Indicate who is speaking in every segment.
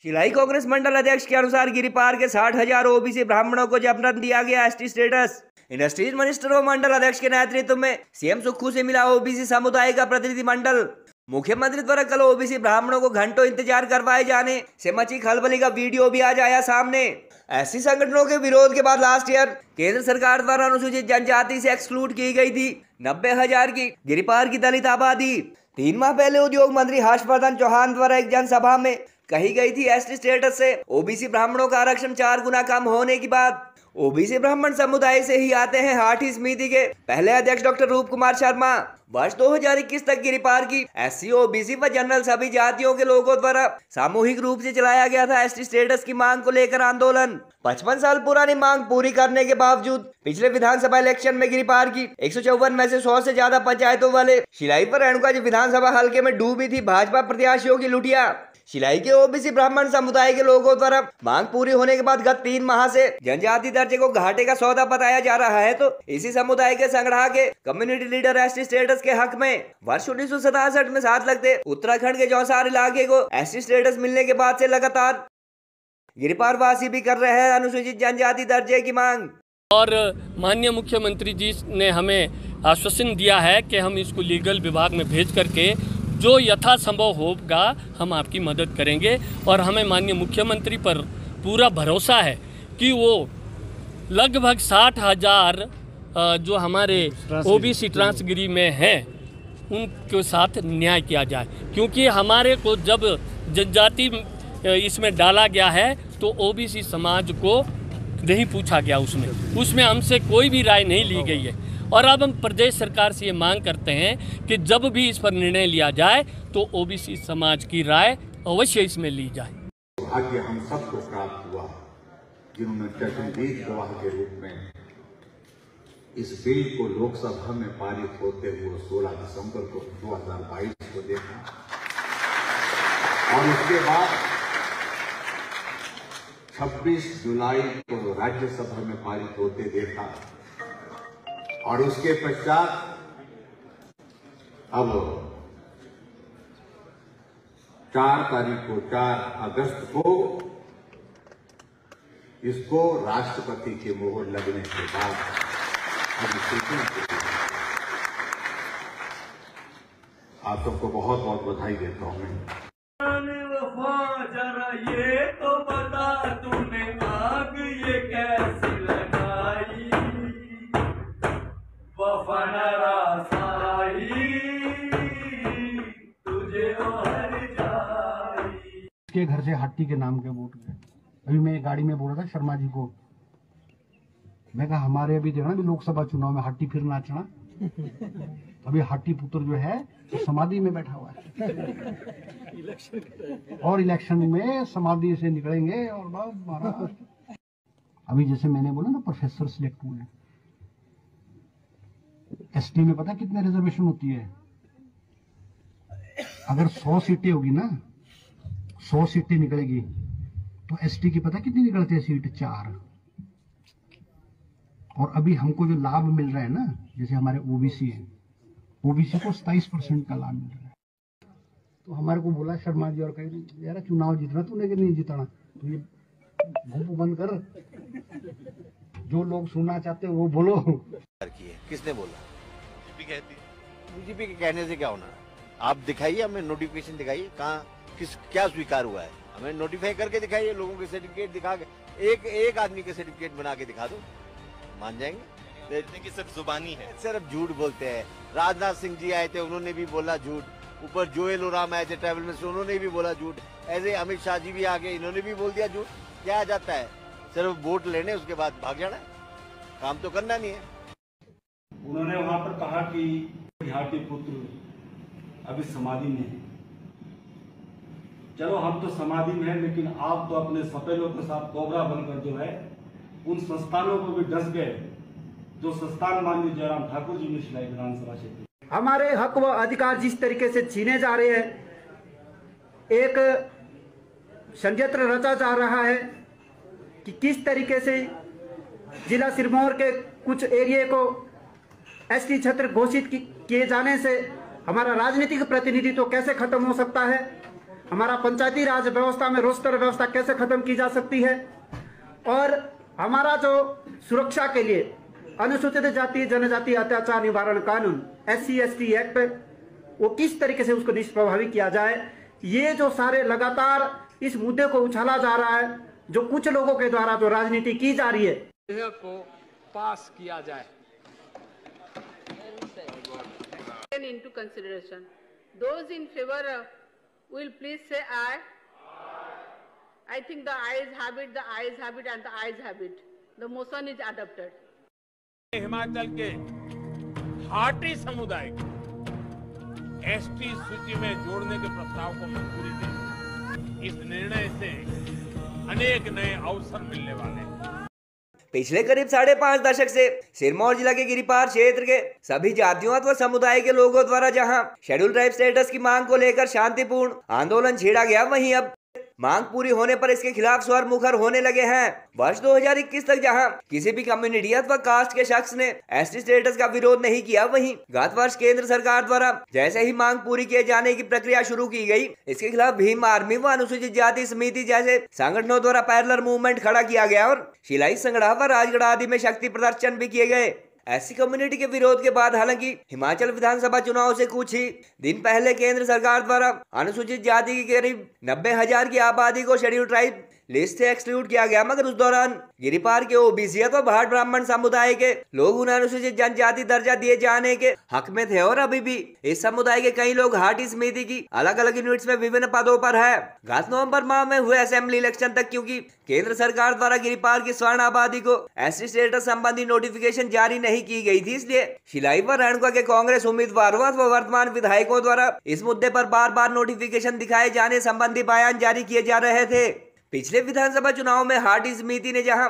Speaker 1: शिलाई कांग्रेस मंडल अध्यक्ष के अनुसार गिरिपार के 60,000 ओबीसी ब्राह्मणों को जबरन दिया गया एसटी स्टेटस। इंडस्ट्रीज मिनिस्टर व मंडल अध्यक्ष के नेतृत्व में सीएम सुक्खू से मिला ओबीसी समुदाय का प्रतिनिधिमंडल। मुख्यमंत्री द्वारा कल ओबीसी ब्राह्मणों को घंटों इंतजार करवाए जाने से मची खलबली का वीडियो भी आज आया सामने। एससी संगठनों के विरोध के बाद लास्ट ईयर केंद्र सरकार द्वारा अनुसूचित जनजाति से एक्सक्लूड की गई थी 90,000 की गिरिपार की दलित आबादी। 3 माह पहले उद्योग मंत्री हर्षवर्धन चौहान द्वारा एक जनसभा में कही गई थी एसटी स्टेटस से ओबीसी ब्राह्मणों का आरक्षण 4 गुना कम होने की बात। ओबीसी ब्राह्मण समुदाय से ही आते हैं हाटी समिति के पहले अध्यक्ष डॉक्टर रूप कुमार शर्मा। वर्ष 2021 तक गिरिपार की एससी, ओबीसी व जनरल सभी जातियों के लोगों द्वारा सामूहिक रूप से चलाया गया था एसटी स्टेटस की मांग को लेकर आंदोलन। 55 साल पुरानी मांग पूरी करने के बावजूद पिछले विधानसभा इलेक्शन में गिरिपार की 154 में से 100 से ज्यादा पंचायतों वाले शिलाई पर रेणुका जी विधानसभा हल्के में डूबी थी भाजपा प्रत्याशियों की लुटिया। शिलाई के ओबीसी ब्राह्मण समुदाय के लोगों द्वारा मांग पूरी होने के बाद गत 3 माह से जनजाति दर्जे को घाटे का सौदा बताया जा रहा है, तो इसी समुदाय के संगठा के कम्युनिटी लीडर एसटी स्टेटस के हक में वर्ष 1967 में साथ लगते उत्तराखंड के जौसार इलाके को एसटी स्टेटस मिलने के बाद से लगातार गिरिपार वासी भी कर रहे हैं अनुसूचित जनजाति दर्जे की मांग।
Speaker 2: और माननीय मुख्यमंत्री जी ने हमें आश्वासन दिया है कि हम इसको लीगल विभाग में भेज करके जो यथासंभव होगा हम आपकी मदद करेंगे। और हमें माननीय मुख्यमंत्री पर पूरा भरोसा है कि वो लगभग 60,000 जो हमारे ओबीसी ट्रांसगिरी में हैं उनके साथ न्याय किया जाए, क्योंकि हमारे को जब जनजाति इसमें डाला गया है तो ओबीसी समाज को नहीं पूछा गया, उसमें हमसे कोई भी राय नहीं ली गई है। और अब हम प्रदेश सरकार से ये मांग करते हैं कि जब भी इस पर निर्णय लिया जाए तो ओबीसी समाज की राय अवश्य इसमें ली जाए।
Speaker 3: भाग्य हम सबको प्राप्त हुआ जिन्होंने चश्मदीद गवाह के रूप में इस बिल को लोकसभा में पारित होते हुए 16 दिसंबर को 2022 को देखा और उसके बाद 26 जुलाई को राज्यसभा में पारित होते देखा और उसके पश्चात अब 4 अगस्त को इसको राष्ट्रपति के मोहर लगने के बाद आप सबको बहुत बहुत बधाई देता हूं मैं।
Speaker 4: ये तो बता तूने आग ये कैसी लगाई, तुझे हर जाई।
Speaker 5: के घर से हट्टी के नाम के वोट गए। अभी मैं गाड़ी में बोल रहा था शर्मा जी को, मैं कहा हमारे अभी देखना भी लोकसभा चुनाव में हट्टी फिर नाचना। अभी हट्टी पुत्र जो है तो समाधि में बैठा हुआ है और इलेक्शन में समाधि से निकलेंगे। और महाराज अभी जैसे मैंने बोला ना प्रोफेसर सिलेक्ट हुए, एसटी में पता कितने रिजर्वेशन होती है? अगर 100 सीटें होगी ना, 100 सीटें निकलेगी तो एसटी की पता कितनी निकलती है सीट? 4। और अभी हमको जो लाभ मिल रहा है ना, जैसे हमारे ओबीसी है, ओबीसी को 27% का लाभ मिल रहा है। तो हमारे को बोला शर्मा जी और कहीं यार चुनाव जीतना तूने कि नहीं जीतना, तो ये घूप बंद कर, जो लोग सुनना चाहते हैं वो बोलो।
Speaker 6: किसने बोला? बीजेपी के कहने से क्या होना? आप दिखाइए, हमें नोटिफिकेशन दिखाइए, कहाँ क्या स्वीकार हुआ है, हमें नोटिफाई करके दिखाइए, लोगों के सर्टिफिकेट दिखा के, एक आदमी के सर्टिफिकेट बना के दिखा दो, मान जाएंगे। कि सिर्फ जुबानी है, सिर्फ झूठ बोलते हैं। राजनाथ सिंह जी आए थे, उन्होंने भी बोला झूठ। ऊपर जोएल ओराम आए थे ट्रैवल मिनिस्टर, उन्होंने भी बोला झूठ। ऐसे अमित शाह जी भी आ गए, इन्होंने भी बोल दिया झूठ। क्या आ जाता है? सिर्फ वोट लेने, उसके बाद भाग जाना, काम तो करना नहीं है।
Speaker 7: उन्होंने वहां पर कहा कि हाटी पुत्र अभी समाधि में है। चलो हम तो समाधि में है, लेकिन आप तो अपने सपेलों के साथ कोबरा बनकर जो है उन संस्थानों को भी डस गए जो संस्थान माननीय जयराम ठाकुर जी ने शिलाई विधानसभा क्षेत्र।
Speaker 8: हमारे हक व अधिकार जिस तरीके से छीने जा रहे हैं, एक षड्यंत्र रचा जा रहा है कि किस तरीके से जिला सिरमौर के कुछ एरिया को एसटी क्षेत्र घोषित किए जाने से हमारा राजनीतिक प्रतिनिधित्व कैसे खत्म हो सकता है। हमारा पंचायती राज व्यवस्था में रोस्टर व्यवस्था कैसे खत्म की जा सकती है, और हमारा जो सुरक्षा के लिए अनुसूचित जाति जनजाति अत्याचार निवारण कानून SC/ST एक्ट वो किस तरीके से उसको निष्प्रभावी किया जाए। ये जो सारे लगातार इस मुद्दे को उछाला जा रहा है, जो कुछ लोगों के द्वारा जो राजनीति की जा रही है,
Speaker 9: को पास किया जाए।
Speaker 10: Into consideration. Those in favor will please say aye. I think the ayes have it, the ayes have it, and the ayes have it. The motion is adopted.
Speaker 9: Himachal के हाटी समुदाय को ST सूची में जोड़ने के प्रस्ताव को मंजूरी दी। इस निर्णय से अनेक नए अवसर मिलने वाले हैं।
Speaker 1: पिछले करीब 5.5 दशक से सिरमौर जिला के गिरिपार क्षेत्र के सभी जातियों अथवा समुदाय के लोगों द्वारा जहां शेड्यूल ट्राइब स्टेटस की मांग को लेकर शांतिपूर्ण आंदोलन छेड़ा गया, वहीं अब मांग पूरी होने पर इसके खिलाफ स्वर मुखर होने लगे हैं। वर्ष 2021 तक जहां किसी भी कम्युनिटी अथवा कास्ट के शख्स ने ST स्टेटस का विरोध नहीं किया, वहीं गत वर्ष केंद्र सरकार द्वारा जैसे ही मांग पूरी किए जाने की प्रक्रिया शुरू की गई, इसके खिलाफ भीम आर्मी व अनुसूचित जाति समिति जैसे संगठनों द्वारा पैरेलल मूवमेंट खड़ा किया गया और शिलाई संगड़ा व राजगढ़ आदि में शक्ति प्रदर्शन भी किए गए। SC कम्युनिटी के विरोध के बाद हालांकि हिमाचल विधानसभा चुनाव से कुछ ही दिन पहले केंद्र सरकार द्वारा अनुसूचित जाति की करीब 90,000 की आबादी को शेड्यूल ट्राइब लिस्ट से एक्सक्लूड किया गया, मगर उस दौरान गिरिपार के OBC तो भाट ब्राह्मण समुदाय के लोग उन्हें अनुसूचित जनजाति दर्जा दिए जाने के हक में थे और अभी भी इस समुदाय के कई लोग हाटी समिति की अलग अलग यूनिट्स में विभिन्न पदों पर है। गत नवंबर माह में हुए असेंबली इलेक्शन तक क्योंकि केंद्र सरकार द्वारा गिरिपार की स्वर्ण आबादी को ST स्टेटस संबंधी नोटिफिकेशन जारी नहीं की गई थी, इसलिए शिलाई व रेणुका के कांग्रेस उम्मीदवारों व वर्तमान विधायकों द्वारा इस मुद्दे पर बार बार नोटिफिकेशन दिखाए जाने संबंधी बयान जारी किए जा रहे थे। पिछले विधानसभा चुनाव में हाटी समिति ने जहां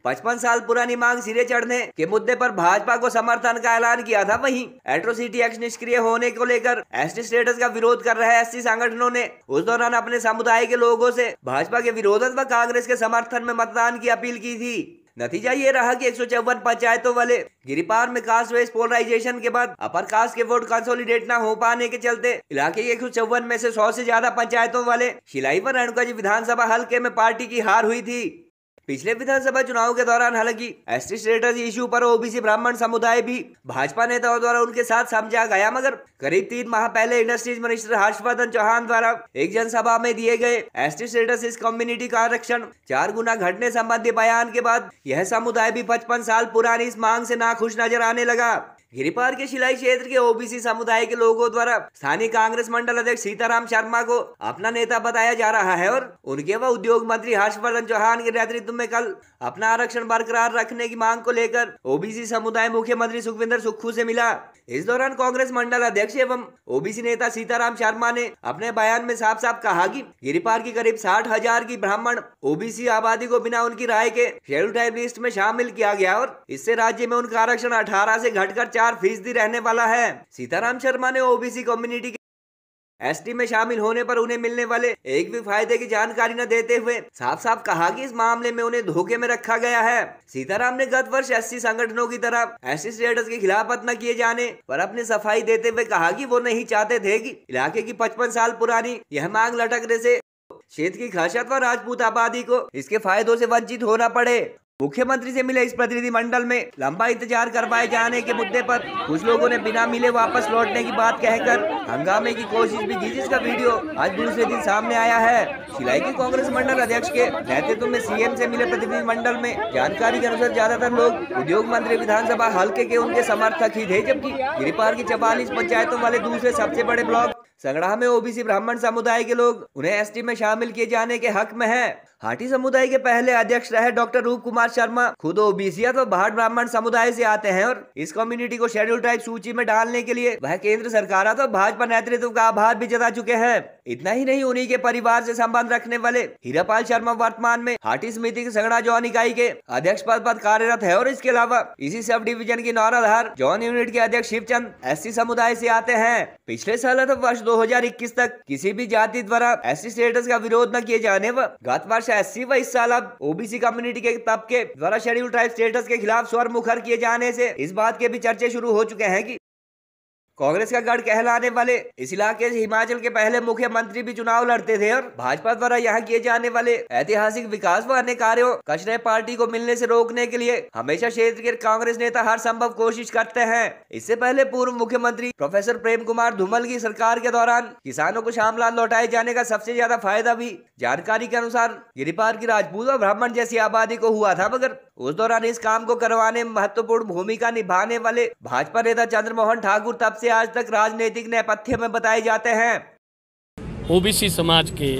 Speaker 1: 55 साल पुरानी मांग सिरे चढ़ने के मुद्दे पर भाजपा को समर्थन का ऐलान किया था, वहीं एट्रोसिटी एक्ट निष्क्रिय होने को लेकर ST स्टेटस का विरोध कर रहे SC संगठनों ने उस दौरान अपने समुदाय के लोगों से भाजपा के विरोध व कांग्रेस के समर्थन में मतदान की अपील की थी। नतीजा ये रहा कि 154 पंचायतों वाले गिरिपार में कास्ट वाइज पोलराइजेशन के बाद अपर कास्ट के वोट कंसोलिडेट न हो पाने के चलते इलाके के 154 में से 100 से ज्यादा पंचायतों वाले शिलाई व रेणुका जी विधानसभा हल्के में पार्टी की हार हुई थी। पिछले विधानसभा चुनाव के दौरान हालांकि ST स्टेटस इशू पर OBC ब्राह्मण समुदाय भी भाजपा नेताओं द्वारा उनके साथ समझा गया, मगर करीब 3 माह पहले इंडस्ट्रीज मिनिस्टर हर्षवर्धन चौहान द्वारा एक जनसभा में दिए गए ST स्टेटस इस कम्युनिटी का आरक्षण 4 गुना घटने संबंधी बयान के बाद यह समुदाय भी 55 साल पुरानी इस मांग से नाखुश नजर आने लगा। गिरिपार के शिलाई क्षेत्र के OBC समुदाय के लोगों द्वारा स्थानीय कांग्रेस मंडल अध्यक्ष सीताराम शर्मा को अपना नेता बताया जा रहा है और उनके व उद्योग मंत्री हर्षवर्धन चौहान के नेतृत्व में कल अपना आरक्षण बरकरार रखने की मांग को लेकर OBC समुदाय मुख्यमंत्री सुखविंदर सुक्खू से मिला। इस दौरान कांग्रेस मंडल अध्यक्ष एवं OBC नेता सीताराम शर्मा ने अपने बयान में साफ साफ कहा कि गिरिपार की करीब 60,000 की ब्राह्मण OBC आबादी को बिना उनकी राय के शेड्यूल ट्राइब लिस्ट में शामिल किया गया और इससे राज्य में उनका आरक्षण 18 से घटकर 4% रहने वाला है। सीताराम शर्मा ने OBC कम्युनिटी ST में शामिल होने पर उन्हें मिलने वाले एक भी फायदे की जानकारी न देते हुए साफ साफ कहा कि इस मामले में उन्हें धोखे में रखा गया है। सीताराम ने गत वर्ष SC संगठनों की तरह ST स्टेटस की खिलाफत न किए जाने पर अपनी सफाई देते हुए कहा कि वो नहीं चाहते थे कि इलाके की 55 साल पुरानी यह मांग लटकने से क्षेत्र की खासियत व राजपूत आबादी को इसके फायदों से वंचित होना पड़े। मुख्यमंत्री से मिले इस प्रतिनिधि मंडल में लंबा इंतजार करवाए जाने के मुद्दे पर कुछ लोगों ने बिना मिले वापस लौटने की बात कहकर हंगामे की कोशिश भी की, जिसका वीडियो आज दूसरे दिन सामने आया है। शिलाई के कांग्रेस मंडल अध्यक्ष के नेतृत्व में CM से मिले प्रतिनिधि मंडल में जानकारी के अनुसार ज्यादातर लोग उद्योग मंत्री विधानसभा हल्के के उनके समर्थक ही थे, जबकि गिरिपार की 44 पंचायतों वाले दूसरे सबसे बड़े ब्लॉक संगड़ा में OBC ब्राह्मण समुदाय के लोग उन्हें ST में शामिल किए जाने के हक में है। हाटी समुदाय के पहले अध्यक्ष रहे डॉक्टर रूप कुमार शर्मा खुद OBC तो भाट ब्राह्मण समुदाय से आते हैं और इस कम्युनिटी को शेड्यूल ट्राइब सूची में डालने के लिए वह केंद्र सरकार तो भाजपा नेतृत्व का आभार भी जता चुके हैं। इतना ही नहीं, उन्हीं के परिवार से संबंध रखने वाले हीरापाल शर्मा वर्तमान में हाटी समिति की संगड़ा जॉन इकाई के अध्यक्ष पद पर कार्यरत है और इसके अलावा इसी सब डिवीजन की नौराधार जॉन यूनिट के अध्यक्ष शिवचंद SC समुदाय से आते हैं। पिछले साल वर्ष 2021 तक किसी भी जाति द्वारा SC स्टेटस का विरोध न किए जाने व गत वर्ष SC व इस साल अब OBC कम्युनिटी के तबके द्वारा शेड्यूल ट्राइब स्टेटस के खिलाफ स्वर मुखर किए जाने से इस बात के भी चर्चे शुरू हो चुके हैं कि कांग्रेस का गढ़ कहलाने वाले इस इलाके से हिमाचल के पहले मुख्यमंत्री भी चुनाव लड़ते थे और भाजपा द्वारा यहाँ किए जाने वाले ऐतिहासिक विकास व अन्य कार्यों कचरे पार्टी को मिलने से रोकने के लिए हमेशा क्षेत्र के कांग्रेस नेता हर संभव कोशिश करते हैं। इससे पहले पूर्व मुख्यमंत्री प्रोफेसर प्रेम कुमार धूमल की सरकार के दौरान किसानों को शामलान लौटाए जाने का सबसे ज्यादा फायदा भी जानकारी के अनुसार गिरिपार की राजपूत और ब्राह्मण जैसी आबादी को हुआ था, मगर उस दौरान इस काम को करवाने में महत्वपूर्ण भूमिका निभाने वाले भाजपा नेता चंद्रमोहन ठाकुर तब से आज तक राजनीतिक नेपथ्य में बताए जाते हैं।
Speaker 2: ओबीसी समाज के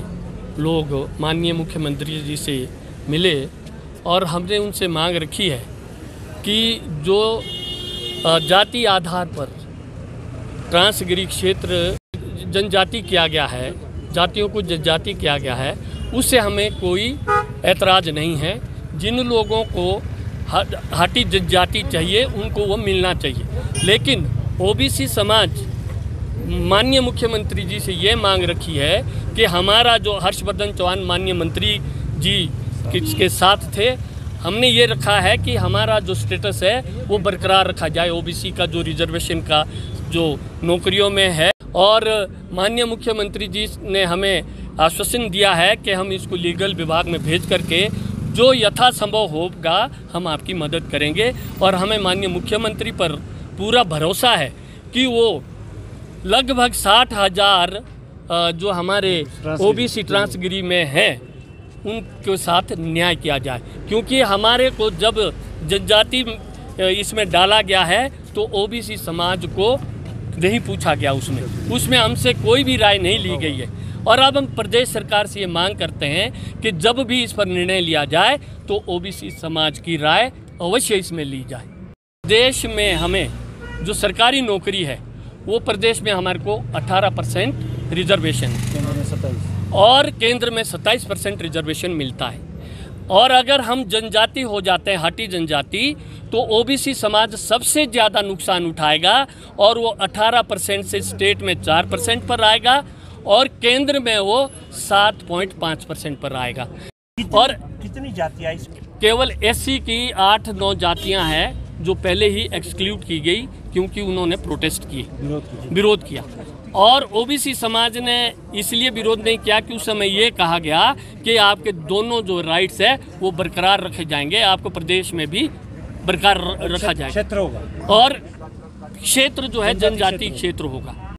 Speaker 2: लोग माननीय मुख्यमंत्री जी से मिले और हमने उनसे मांग रखी है कि जो जाति आधार पर ट्रांसगिरी क्षेत्र जनजाति किया गया है, जातियों को जनजाति किया गया है, उससे हमें कोई ऐतराज़ नहीं है। जिन लोगों को हाटी जनजाति चाहिए उनको वो मिलना चाहिए, लेकिन ओबीसी समाज माननीय मुख्यमंत्री जी से ये मांग रखी है कि हमारा जो हर्षवर्धन चौहान माननीय मंत्री जी के साथ थे, हमने ये रखा है कि हमारा जो स्टेटस है वो बरकरार रखा जाए, ओबीसी का जो रिजर्वेशन का जो नौकरियों में है। और माननीय मुख्यमंत्री जी ने हमें आश्वासन दिया है कि हम इसको लीगल विभाग में भेज करके जो यथासंभव होगा हम आपकी मदद करेंगे। और हमें माननीय मुख्यमंत्री पर पूरा भरोसा है कि वो लगभग 60,000 जो हमारे ओबीसी ट्रांसगिरी में हैं उनके साथ न्याय किया जाए, क्योंकि हमारे को जब जनजाति इसमें डाला गया है तो ओबीसी समाज को नहीं पूछा गया, उसमें हमसे कोई भी राय नहीं ली गई है। और अब हम प्रदेश सरकार से ये मांग करते हैं कि जब भी इस पर निर्णय लिया जाए तो ओबीसी समाज की राय अवश्य इसमें ली जाए। देश में हमें जो सरकारी नौकरी है वो प्रदेश में हमारे को 18% रिजर्वेशन और केंद्र में 27% रिजर्वेशन मिलता है। और अगर हम जनजाति हो जाते हैं, हाटी जनजाति, तो ओबीसी समाज सबसे ज़्यादा नुकसान उठाएगा और वो 18% से स्टेट में 4% पर आएगा और केंद्र में वो 7.5% पर आएगा। और कितनी जातियाँ इसमें? केवल एससी की 8-9 जातियाँ हैं जो पहले ही एक्सक्लूड की गई क्योंकि उन्होंने प्रोटेस्ट किए, विरोध किया। और ओबीसी समाज ने इसलिए विरोध नहीं किया कि उस समय ये कहा गया कि आपके दोनों जो राइट्स है वो बरकरार रखे जाएंगे, आपको प्रदेश में भी बरकरार रखा जाएगा, क्षेत्र होगा और क्षेत्र जो है जनजाति क्षेत्र होगा।